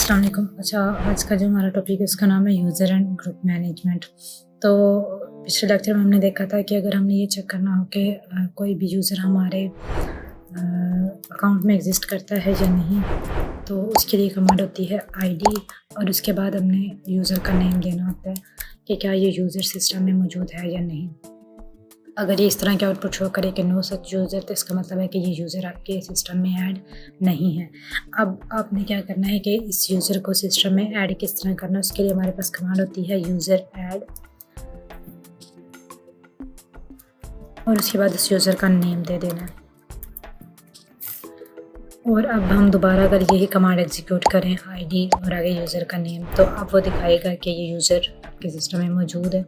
अस्सलाम वालेकुम। अच्छा, आज का जो हमारा टॉपिक है उसका नाम है यूज़र एंड ग्रुप मैनेजमेंट। तो पिछले लेक्चर में हमने देखा था कि अगर हमने ये चेक करना हो कि कोई भी यूज़र हमारे अकाउंट में एग्जिस्ट करता है या नहीं, तो उसके लिए कमांड होती है आईडी और उसके बाद हमने यूज़र का नेम देना होता है कि क्या ये यूज़र सिस्टम में मौजूद है या नहीं। अगर ये इस तरह के आउटपुट शो करे कि नो सच यूज़र, तो इसका मतलब है कि ये यूज़र आपके सिस्टम में ऐड नहीं है। अब आपने क्या करना है कि इस यूज़र को सिस्टम में ऐड किस तरह करना है, उसके लिए हमारे पास कमांड होती है यूज़र ऐड और उसके बाद इस यूज़र का नेम दे देना है। और अब हम दोबारा अगर यही कमांड एग्जीक्यूट करें आईडी और आगे यूज़र का नेम, तो अब वो दिखाएगा कि ये यूज़र आपके सिस्टम में मौजूद है,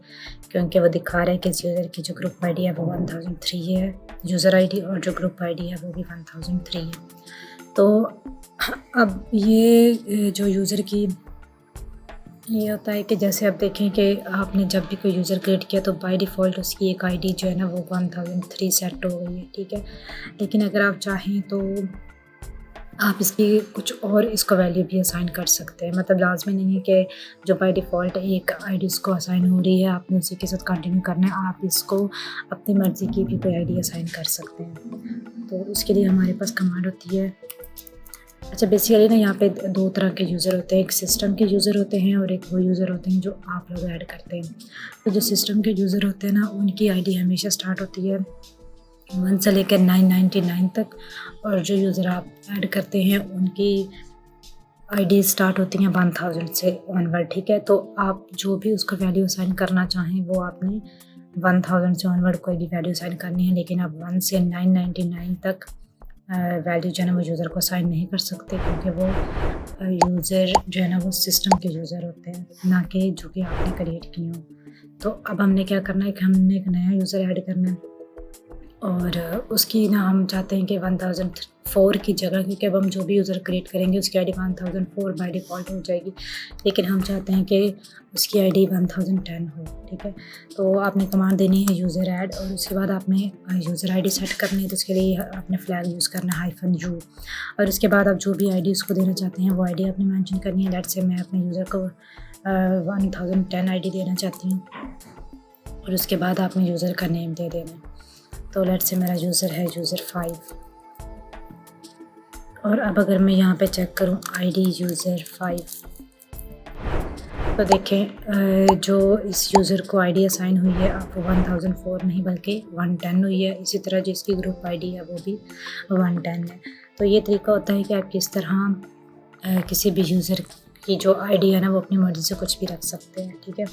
क्योंकि वो दिखा रहा है कि इस यूज़र की जो ग्रुप आईडी है वो 1003 है यूज़र आईडी, और जो ग्रुप आईडी है वो भी 1003 है। तो अब ये जो यूज़र की ये होता है कि जैसे आप देखें कि आपने जब भी कोई यूज़र क्रिएट किया तो बाय डिफ़ॉल्ट उसकी एक आईडी जो है ना वो 1003 सेट हो गई है, ठीक है। लेकिन अगर आप चाहें तो आप इसकी कुछ और इसको वैल्यू भी असाइन कर सकते हैं। मतलब लाज़मी नहीं है कि जो बाय डिफ़ॉल्ट एक आईडी इसको असाइन हो रही है आपने उसी के साथ कंटिन्यू करना है, आप इसको अपनी मर्ज़ी की भी कोई आईडी असाइन कर सकते हैं। तो उसके लिए हमारे पास कमांड होती है। अच्छा, बेसिकली ना यहाँ पे दो तरह के यूज़र होते हैं, एक सिस्टम के यूज़र होते हैं और एक वो यूज़र होते हैं जो आप लोग ऐड करते हैं। तो जो सिस्टम के यूज़र होते हैं ना, उनकी आईडी हमेशा स्टार्ट होती है 1 से लेकर 999 तक, और जो यूज़र आप ऐड करते हैं उनकी आईडी स्टार्ट होती हैं 1000 से ऑनवर्ड, ठीक है। तो आप जो भी उसको वैल्यू असाइन करना चाहें वो आपने 1000 से ऑनवर्ड कोई भी वैल्यू असाइन करनी है, लेकिन आप 1 से 999 तक वैल्यू जो है ना वो यूज़र को असाइन नहीं कर सकते, क्योंकि वो यूज़र जो है ना वो सिस्टम के यूज़र होते हैं, ना कि जो कि आपने क्रिएट किए हों। तो अब हमने क्या करना है कि हमने एक नया यूज़र ऐड करना है और उसकी ना हम चाहते हैं कि 1004 की जगह, क्योंकि अब हम जो भी यूज़र क्रिएट करेंगे उसकी आईडी 1004 बाय डिफ़ॉल्ट हो जाएगी, लेकिन हम चाहते हैं कि उसकी आईडी 1010 हो, ठीक है। तो आपने कमांड देनी है यूज़र ऐड और उसके बाद आपने यूज़र आईडी सेट करनी है, तो उसके लिए आपने फ्लैग यूज़ करना है -u, और उसके बाद आप जो भी आईडी उसको देना चाहते हैं वो आईडी आपने मेंशन करनी है। लेट्स से मैं अपने यूज़र को 1010 आईडी देना चाहती हूँ, और उसके बाद आपने यूज़र का नेम दे देना है। तो लेट्स से मेरा यूज़र है यूज़र 5, और अब अगर मैं यहाँ पे चेक करूँ आईडी यूज़र 5, तो देखें जो इस यूज़र को आईडी असाइन हुई है अब वो 1004 नहीं बल्कि 110 हुई है। इसी तरह जिसकी ग्रुप आईडी है वो भी 110 है। तो ये तरीका होता है कि आप किस तरह किसी भी यूज़र की जो आईडी है ना वो अपनी मर्ज़ी से कुछ भी रख सकते हैं, ठीक है।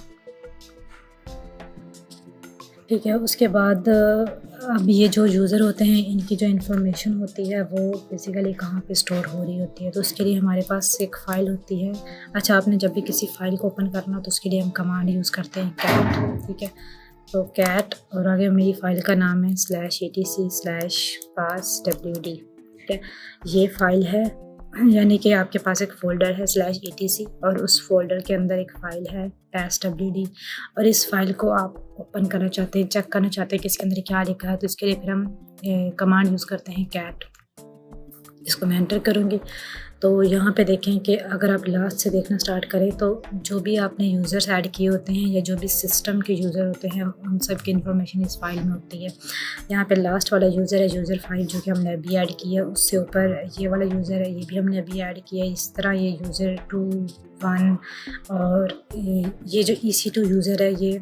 ठीक है, उसके बाद अब ये जो यूज़र होते हैं इनकी जो इन्फॉर्मेशन होती है वो बेसिकली कहाँ पे स्टोर हो रही होती है, तो उसके लिए हमारे पास एक फ़ाइल होती है। अच्छा, आपने जब भी किसी फ़ाइल को ओपन करना तो उसके लिए हम कमांड यूज़ करते हैं कैट, ठीक है। तो कैट और आगे मेरी फ़ाइल का नाम है /etc/pass.wd, ठीक है। ये फ़ाइल है, यानी कि आपके पास एक फ़ोल्डर है /etc और उस फ़ोल्डर के अंदर एक फ़ाइल है pass.wd, और इस फ़ाइल को आप ओपन करना चाहते हैं, चेक करना चाहते हैं कि इसके अंदर क्या लिखा है, तो इसके लिए फिर हम कमांड यूज़ करते हैं कैट। इसको मैं एंटर करूँगी तो यहाँ पे देखें कि अगर आप लास्ट से देखना स्टार्ट करें तो जो भी आपने यूज़र्स ऐड किए होते हैं या जो भी सिस्टम के यूज़र होते हैं उन सब की इन्फॉर्मेशन इस फाइल में होती है। यहाँ पे लास्ट वाला यूज़र है यूज़र 5 जो कि हमने अभी ऐड किया है, उससे ऊपर ये वाला यूज़र है, ये भी हमने अभी ऐड किया है। इस तरह ये यूज़र 2, 1 और ये जो EC2 यूज़र है ये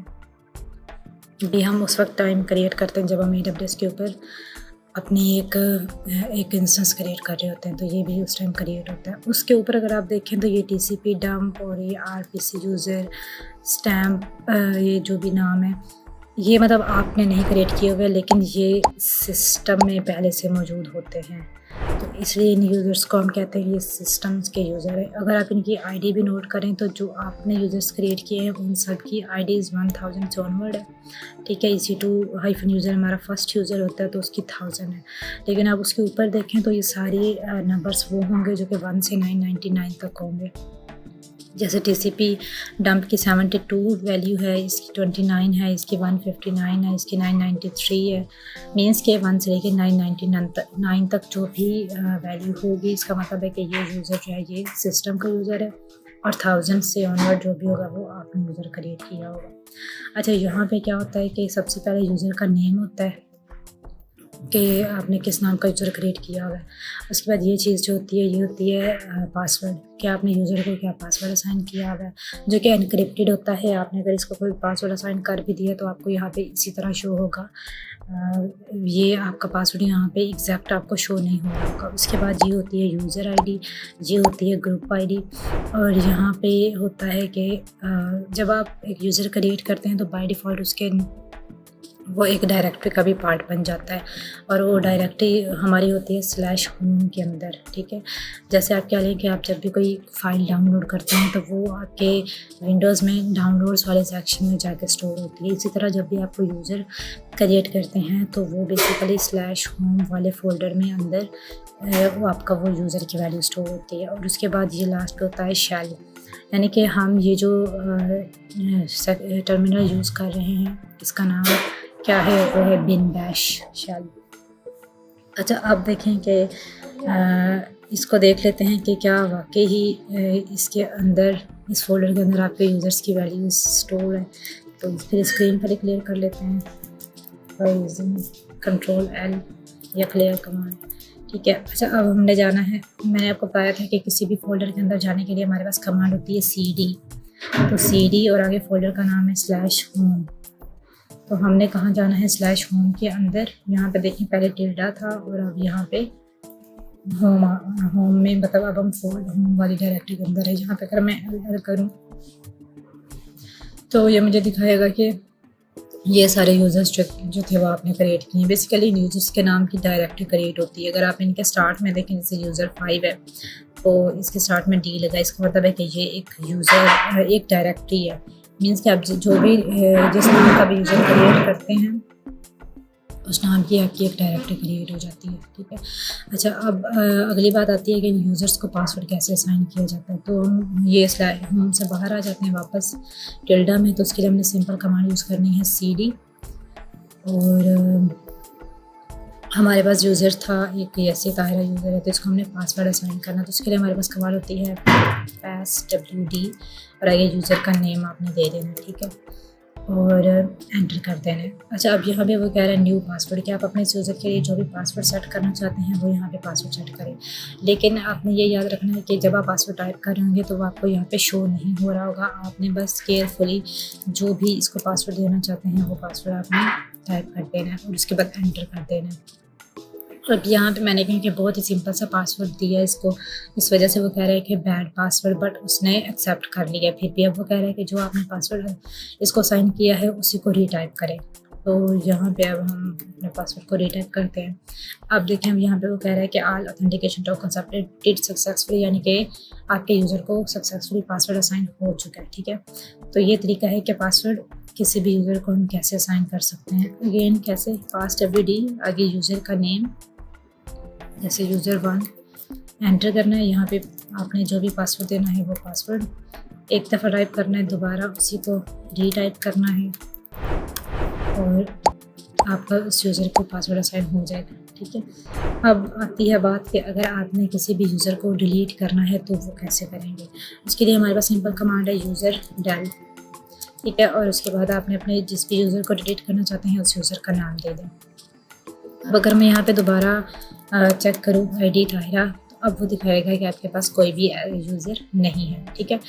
भी हम उस वक्त टाइम क्रिएट करते हैं जब हम AWS के ऊपर अपनी एक इंस्टेंस क्रिएट कर रहे होते हैं, तो ये भी उस टाइम क्रिएट होता है। उसके ऊपर अगर आप देखें तो ये TCP डंप और ये RPC यूज़र स्टैम्प, ये जो भी नाम है ये मतलब आपने नहीं क्रिएट किए हुए, लेकिन ये सिस्टम में पहले से मौजूद होते हैं, तो इसलिए इन यूज़र्स को हम कहते हैं ये सिस्टम्स के यूज़र है। अगर आप इनकी आईडी भी नोट करें तो जो आपने यूज़र्स क्रिएट किए हैं उन सब की आईडीज़ 1000 से ऑनवर्ड है, ठीक है। EC2 यूज़र हमारा फर्स्ट यूज़र होता है तो उसकी 1000 है, लेकिन आप उसके ऊपर देखें तो ये सारी नंबर्स वो होंगे जो कि 1 से 999 तक होंगे। जैसे TCP डंप की 72 वैल्यू है, इसकी 29 है, इसकी 159 है, इसकी 993 है। मीन्स के 1 से लेकर 999 तक जो भी वैल्यू होगी, इसका मतलब है कि ये यूज़र जो है ये सिस्टम का यूज़र है, और 1000 से ऑनवर्ड जो भी होगा वो आपने यूज़र क्रिएट किया होगा। अच्छा, यहाँ पे क्या होता है कि सबसे पहले यूज़र का नेम होता है कि आपने किस नाम का यूज़र क्रिएट किया हुआ है। उसके बाद ये चीज़ जो होती है ये होती है पासवर्ड, कि आपने यूज़र को क्या पासवर्ड असाइन किया हुआ है, जो कि एनक्रिप्टेड होता है। आपने अगर इसको कोई पासवर्ड असाइन कर भी दिया तो आपको यहाँ पे इसी तरह शो होगा। ये आपका पासवर्ड यहाँ पे एग्जैक्ट आपको शो नहीं हो रहा होगा। उसके बाद ये होती है यूज़र आईडी, ये होती है ग्रुप आईडी, और यहाँ पे होता है कि जब आप एक यूज़र क्रिएट करते हैं तो बाय डिफ़ॉल्ट उसके वो एक डायरेक्टरी का भी पार्ट बन जाता है, और वो डायरेक्टरी हमारी होती है /home के अंदर। ठीक है, जैसे आप क्या लें कि आप जब भी कोई फ़ाइल डाउनलोड करते हैं तो वो आपके विंडोज़ में डाउनलोड्स वाले सेक्शन में जाके स्टोर होती है। इसी तरह जब भी आप कोई यूज़र क्रिएट करते हैं तो वो बेसिकली /home वाले फ़ोल्डर में अंदर वो आपका वो यूज़र की वैल्यू स्टोर होती है। और उसके बाद ये लास्ट पे होता है शेल, यानी कि हम ये जो टर्मिनल यूज़ कर रहे हैं इसका नाम क्या है, वो है बिन बैश शेल। अच्छा, अब देखें कि इसको देख लेते हैं कि क्या वाकई ही इसके अंदर, इस फोल्डर के अंदर आपके यूज़र्स की वैल्यूज स्टोर है। तो फिर स्क्रीन पर क्लियर कर लेते हैं Ctrl+L या क्लियर कमांड। ठीक है, अच्छा अब हमने जाना है, मैंने आपको बताया था कि किसी भी फोल्डर के अंदर जाने के लिए हमारे पास कमांड होती है CD। तो CD और आगे फोल्डर का नाम है /home। तो हमने कहाँ जाना है, /home के अंदर। यहाँ पे देखिए पहले टिल्डा था और अब यहाँ पे होम में, मतलब अब हम होम वाली डायरेक्टरी के अंदर है। यहाँ पे अगर मैं एल करूँ तो ये मुझे दिखाएगा कि ये सारे यूज़र्स जो थे वो आपने क्रिएट किए हैं। बेसिकली यूज़र्स के नाम की डायरेक्टरी क्रिएट होती है। अगर आप इनके स्टार्ट में देखें, जैसे यूज़र 5 है तो इसके स्टार्ट में D लगा, इसका मतलब है कि ये एक यूज़र एक डायरेक्टरी है। मीन्स कि आप जो भी जिस नाम का भी यूज़र क्रिएट करते हैं उस नाम की आपकी एक डायरेक्टरी क्रिएट हो जाती है। ठीक है, अच्छा अब अगली बात आती है कि यूज़र्स को पासवर्ड कैसे असाइन किया जाता है। तो हम ये होम से बाहर आ जाते हैं वापस टिल्डा में। तो उसके लिए हमने सिंपल कमांड यूज़ करनी है CD, और हमारे पास यूज़र था एक ऐसे ताहिरा यूज़र है, तो इसको हमने पासवर्ड असाइन करना। तो उसके लिए हमारे पास कमांड होती है passwd, और आगे यूज़र का नेम आपने दे देना। ठीक है, और एंटर कर देना है। अच्छा, अब यहाँ पे वो कह रहा है न्यू पासवर्ड, कि आप अपने इस यूज़र के लिए जो भी पासवर्ड सेट करना चाहते हैं वो यहाँ पे पासवर्ड सेट करें। लेकिन आपने ये याद रखना है कि जब आप पासवर्ड टाइप कर रहे होंगे तो वो आपको यहाँ पे शो नहीं हो रहा होगा। आपने बस केयरफुली जो भी इसको पासवर्ड देना चाहते हैं वो पासवर्ड आपने टाइप कर देना है और उसके बाद एंटर कर देना है। अब यहाँ पे मैंने क्योंकि बहुत ही सिंपल सा पासवर्ड दिया इसको, इस वजह से वो कह रहा है कि बैड पासवर्ड, बट उसने एक्सेप्ट कर लिया। फिर भी अब वो कह रहा है कि जो आपने पासवर्ड इसको साइन किया है उसी को रीटाइप करें। तो यहाँ पे अब हम अपने पासवर्ड को रीटाइप करते हैं। अब देखें, अब यहाँ पे वो कह रहा है कि all authentication tokens updated successfully, यानी कि आपके यूज़र को सक्सेसफुली पासवर्ड असाइन हो चुका है। ठीक है, तो ये तरीका है कि पासवर्ड किसी भी यूज़र को हम कैसे असाइन कर सकते हैं। अगेन कैसे, passwd आगे यूज़र का नेम, जैसे यूज़र 1 एंटर करना है। यहाँ पे आपने जो भी पासवर्ड देना है वो पासवर्ड एक दफ़ा टाइप करना है, दोबारा उसी को रीटाइप करना है और आपका उस यूज़र को पासवर्ड असाइन हो जाएगा। ठीक है, अब आती है बात कि अगर आपने किसी भी यूज़र को डिलीट करना है तो वो कैसे करेंगे। उसके लिए हमारे पास सिंपल कमांड है यूज़र del। ठीक है, और उसके बाद आपने अपने जिस भी यूज़र को डिलीट करना चाहते हैं उस यूज़र का नाम दे दें। अब अगर मैं यहाँ पे दोबारा चेक करूँ ID ताहिरा, तो अब वो दिखाएगा कि आपके पास कोई भी यूज़र नहीं है। ठीक है,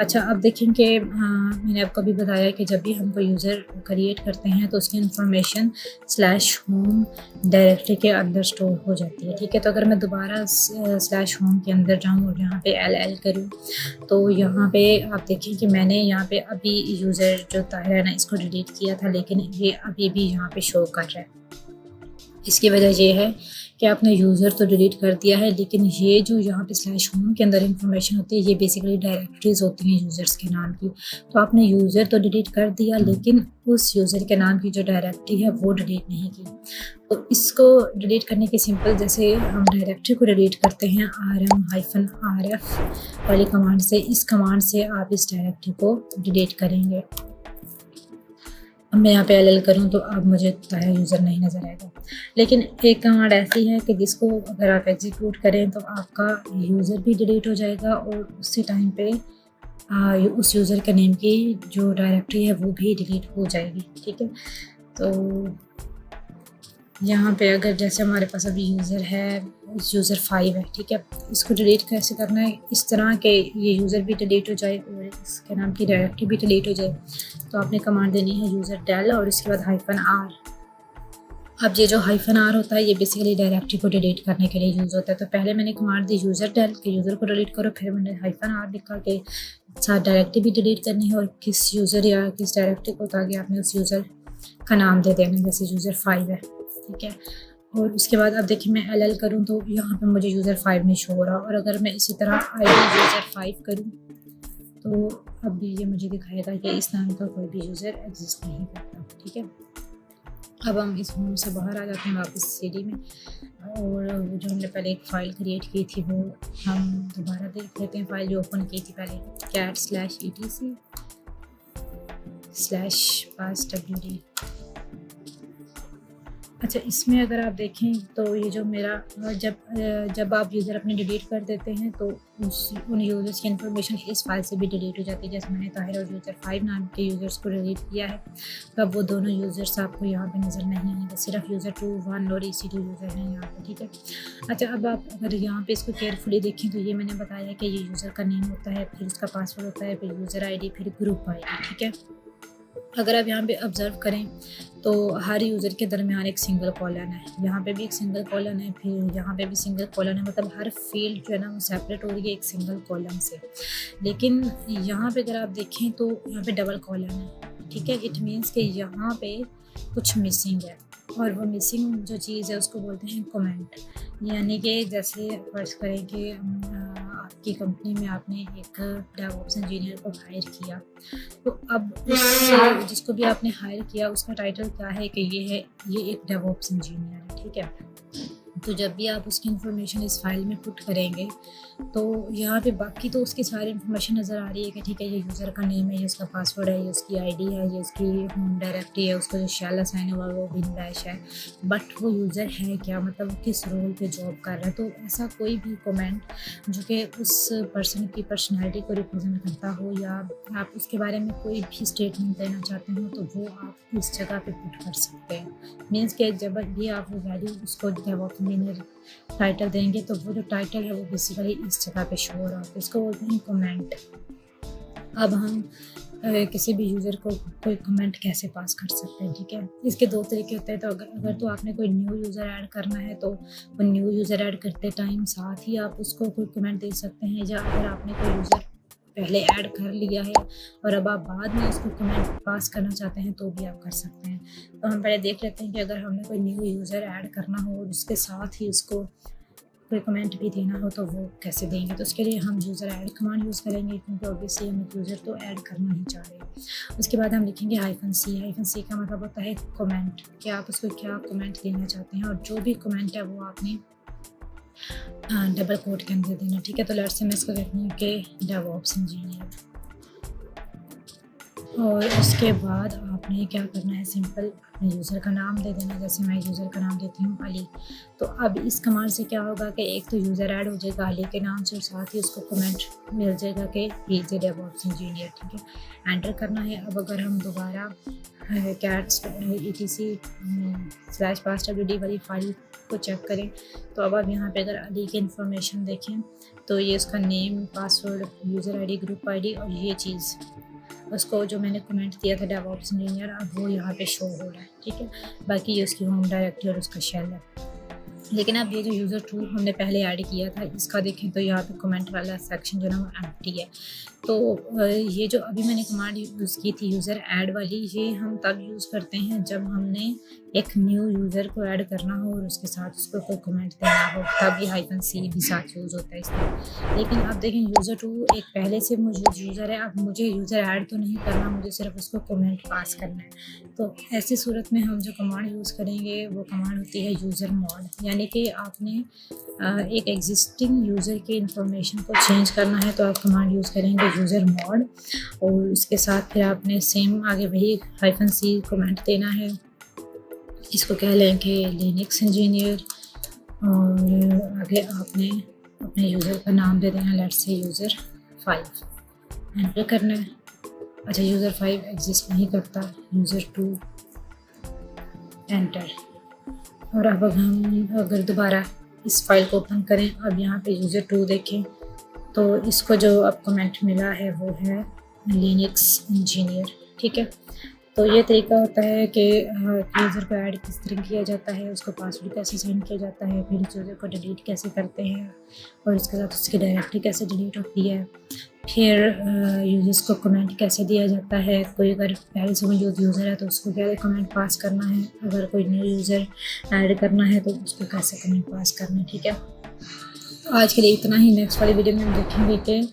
अच्छा अब देखें कि मैंने आपको भी बताया कि जब भी हम कोई यूज़र क्रिएट करते हैं तो उसकी इंफॉर्मेशन /home डायरेक्टरी के अंदर स्टोर हो जाती है। ठीक है, तो अगर मैं दोबारा /home के अंदर जाऊँ और यहाँ पे LL करूँ तो यहाँ पे आप देखें कि मैंने यहाँ पे अभी यूज़र जो ताहिरा है ना इसको डिलीट किया था, लेकिन ये अभी भी यहाँ पे शो कर रहा है। इसकी वजह ये है कि आपने यूज़र तो डिलीट कर दिया है, लेकिन ये जो यहाँ पे स्लैश होम के अंदर इंफॉर्मेशन होती है, ये बेसिकली डायरेक्टरीज होती हैं यूज़र्स के नाम की। तो आपने यूज़र तो डिलीट कर दिया, लेकिन उस यूज़र के नाम की जो डायरेक्टरी है वो डिलीट नहीं की। तो इसको डिलीट करने के सिंपल, जैसे हम डायरेक्टरी को डिलीट करते हैं rm-rf वाली कमांड से, इस कमांड से आप इस डायरेक्टरी को डिलीट करेंगे। अब मैं यहाँ पे एल करूँ तो अब मुझे ताया यूज़र नहीं नज़र आएगा, लेकिन एक कमांड ऐसी है कि जिसको अगर आप एग्जीक्यूट करें तो आपका यूज़र भी डिलीट हो जाएगा और उसी टाइम पे उस यूज़र के नेम की जो डायरेक्टरी है वो भी डिलीट हो जाएगी। ठीक है, तो यहाँ पे अगर जैसे हमारे पास अभी यूज़र है, यूज़र 5 है, ठीक है, इसको डिलीट कैसे करना है, इस तरह के ये यूज़र भी डिलीट हो जाए और इसके नाम की डायरेक्टरी भी डिलीट हो जाए, तो आपने कमांड देनी है यूज़र डेल और इसके बाद -r। अब ये जो -r होता है ये बेसिकली डायरेक्टरी को डिलीट करने के लिए यूज़ होता है। तो पहले मैंने कमांड दी यूज़र डेल के यूज़र को डिलीट करो, फिर मैंने -r लिखा के साथ डायरेक्टरी भी डिलीट करनी है और किस यूज़र या किस डायरेक्टरी को, ताकि आपने उस यूज़र का नाम दे देना, जैसे यूज़र 5 है। ठीक है, और उसके बाद अब देखिए मैं एल करूँ तो यहाँ पे मुझे यूज़र 5 नहीं शो हो रहा, और अगर मैं इसी तरह ID यूज़र 5 करूँ तो अब भी ये मुझे दिखाएगा कि इस नाम का कोई भी यूज़र एग्जिस्ट नहीं करता। ठीक है, अब हम इस होम से बाहर आ जाते हैं वापस CD में, और वो जो हमने पहले एक फ़ाइल क्रिएट की थी वो हम दोबारा देख लेते हैं। फ़ाइल जो ओपन की थी पहले, cat/etc/passwd। अच्छा, इसमें अगर आप देखें तो ये जो मेरा जब आप यूज़र अपने डिलीट कर देते हैं तो उन यूज़र्स की इन्फॉर्मेशन इस फाइल से भी डिलीट हो जाती है। जैसे मैंने ताहिर और यूज़र 5 नाम के यूज़र्स को डिलीट किया है, तो अब वो दोनों यूज़र्स आपको यहाँ पे नज़र नहीं आएंगे, सिर्फ यूज़र 2, 1 और EC2 यूज़र हैं यहाँ पे। ठीक है, अच्छा, अब आप अगर यहाँ पे इसको केयरफुली देखें तो ये मैंने बताया कि ये यूज़र का नेम होता है, फिर उसका पासवर्ड होता है, फिर यूज़र ID, फिर ग्रुप ID। ठीक है, अगर आप यहाँ पे ऑब्ज़र्व करें तो हर यूज़र के दरमियान एक सिंगल कॉलन है, यहाँ पे भी एक सिंगल कॉलन है, फिर यहाँ पे भी सिंगल कॉलन है, मतलब हर फील्ड जो है ना वो सेपरेट हो रही है एक सिंगल कॉलन से। लेकिन यहाँ पे अगर आप देखें तो यहाँ पे डबल कॉलन है। ठीक है, इट मीन्स कि यहाँ पे कुछ मिसिंग है, और वो मिसिंग जो चीज़ है उसको बोलते हैं कमेंट। यानी कि जैसे फर्ज करें कि आपकी कंपनी में आपने एक डेवऑप्स इंजीनियर को हायर किया, तो अब उस जिसको भी आपने हायर किया उसका टाइटल क्या है कि ये एक डेवऑप्स इंजीनियर है। ठीक है, तो जब भी आप उसकी इन्फॉर्मेशन इस फाइल में पुट करेंगे तो यहाँ पे बाकी तो उसकी सारी इन्फॉर्मेशन नज़र आ रही है कि ठीक है, ये यूज़र का नेम है, ये उसका पासवर्ड है, ये उसकी ID है, ये उसकी होम डायरेक्टरी है, उसका जो शेल असाइन हुआ वो बिन बैश है, बट वो यूज़र है क्या, मतलब वो किस रोल पे जॉब कर रहा है। तो ऐसा कोई भी कमेंट जो कि उस पर्सन की पर्सनैलिटी को रिप्रेजेंट करता हो, या आप उसके बारे में कोई भी स्टेटमेंट देना चाहते हो, तो वो आप इस जगह पे पुट कर सकते हैं। मीन्स कि जब भी आप वो वैल्यू उसको डेवऑप्स इंजीनियर टाइटल देंगे तो वो जो टाइटल है वो बेसिकली इस जगह पे शो हो रहा है, इसको बोलते हैं कमेंट। अब हम किसी भी यूज़र को कोई कमेंट कैसे पास कर सकते हैं। ठीक है, इसके दो तरीके होते हैं। तो अगर तो आपने कोई न्यू यूज़र ऐड करना है तो वो न्यू यूज़र ऐड करते टाइम साथ ही आप उसको कोई कमेंट दे सकते हैं, या अगर आपने कोई यूज़र पहले ऐड कर लिया है और अब आप बाद में उसको कमेंट पास करना चाहते हैं तो भी आप कर सकते हैं। तो हम पहले देख लेते हैं कि अगर हमने कोई न्यू यूज़र ऐड करना हो और उसके साथ ही उसको कोई कमेंट भी देना हो तो वो कैसे देंगे। तो उसके लिए हम यूज़र ऐड कमांड यूज़ करेंगे, क्योंकि ऑब्वियसली हम एक यूज़र तो ऐड करना ही चाह रहे हैं। उसके बाद हम लिखेंगे -c का मतलब होता है कमेंट, कि आप उसको क्या कमेंट देना चाहते हैं, और जो भी कमेंट है वो आपने डबल कोट के अंदर देना। ठीक है, तो लेट्स से मैं इसको कहती हूँ कि डेवऑप्स इंजीनियर, और उसके बाद आपने क्या करना है, सिंपल अपने यूज़र का नाम दे देना। जैसे मैं यूज़र का नाम देती हूँ अली। तो अब इस कमांड से क्या होगा कि एक तो यूज़र ऐड हो जाएगा अली के नाम से, और साथ ही उसको कमेंट मिल जाएगा कि he is a DevOps engineer. ठीक है, एंटर करना है। अब अगर हम दोबारा cat/etc/passwd वाली फाइल को चेक करें तो अब आप यहाँ पे अगर अली की इन्फॉर्मेशन देखें तो ये उसका name, password, user ID, group ID, और ये चीज़ उसको जो मैंने कमेंट दिया था डेवऑप्स इंजीनियर, अब वो यहाँ पे शो हो रहा है। ठीक है, बाकी ये उसकी होम डायरेक्टरी और उसका शेल है। लेकिन अब ये जो यूज़र 2 हमने पहले ऐड किया था, इसका देखें तो यहाँ पे कमेंट वाला सेक्शन जो है ना वो एम्प्टी है। तो ये जो अभी मैंने कमांड यूज़ की थी यूज़र ऐड वाली, ये हम तब यूज़ करते हैं जब हमने एक न्यू यूज़र को ऐड करना हो और उसके साथ उसको कोई कमेंट देना हो, तब ये -c भी साथ यूज़ होता है इसमें। लेकिन अब देखें यूज़र 2 एक पहले से मौजूद यूज़र है, अब मुझे यूज़र ऐड तो नहीं करना, मुझे सिर्फ उसको कमेंट पास करना है। तो ऐसी सूरत में हम जो कमांड यूज़ करेंगे वो कमांड होती है यूज़र मॉड, यानी कि आपने एक एग्जिस्टिंग यूज़र की इंफॉर्मेशन को चेंज करना है तो आप कमांड यूज़ करेंगे यूज़र मॉड, और उसके साथ फिर आपने सेम आगे वही -c कमेंट देना है। इसको कह लें कि लिनक्स इंजीनियर, और आगे आपने अपने यूज़र का नाम दे देना, लेट्स से यूज़र 5, एंटर करना है। अच्छा, यूज़र 5 एग्जिस्ट नहीं करता, यूज़र 2, एंटर। और अब हम अगर दोबारा इस फाइल को ओपन करें, अब यहाँ पे यूज़र 2 देखें तो इसको जो अब कमेंट मिला है वो है लिनक्स इंजीनियर। ठीक है, तो ये तरीका होता है कि यूज़र को ऐड किस तरह किया जाता है, उसको पासवर्ड कैसे सेंड किया जाता है, फिर इस यूज़र को डिलीट कैसे करते हैं और इसके साथ उसकी डायरेक्टरी कैसे डिलीट होती है, फिर यूज़र्स को कमेंट कैसे दिया जाता है। कोई अगर पहले से मौजूद यूज़र है तो उसको क्या कमेंट पास करना है, अगर कोई न्यू यूज़र ऐड करना है तो उसको कैसे कमेंट पास करना है। ठीक है, तो आज के लिए इतना ही। नेक्स्ट वाली वीडियो में हम देखेंगे कि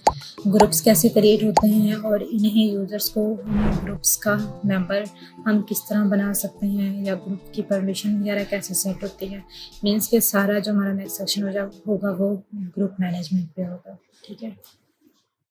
ग्रुप्स कैसे क्रिएट होते हैं और इन्हीं यूज़र्स को ग्रुप्स का मेंबर हम किस तरह बना सकते हैं, या ग्रुप की परमिशन वगैरह कैसे सेट होती है। मीन्स के सारा जो हमारा नेक्स्ट सेक्शन होगा वो ग्रुप मैनेजमेंट पे होगा। ठीक है।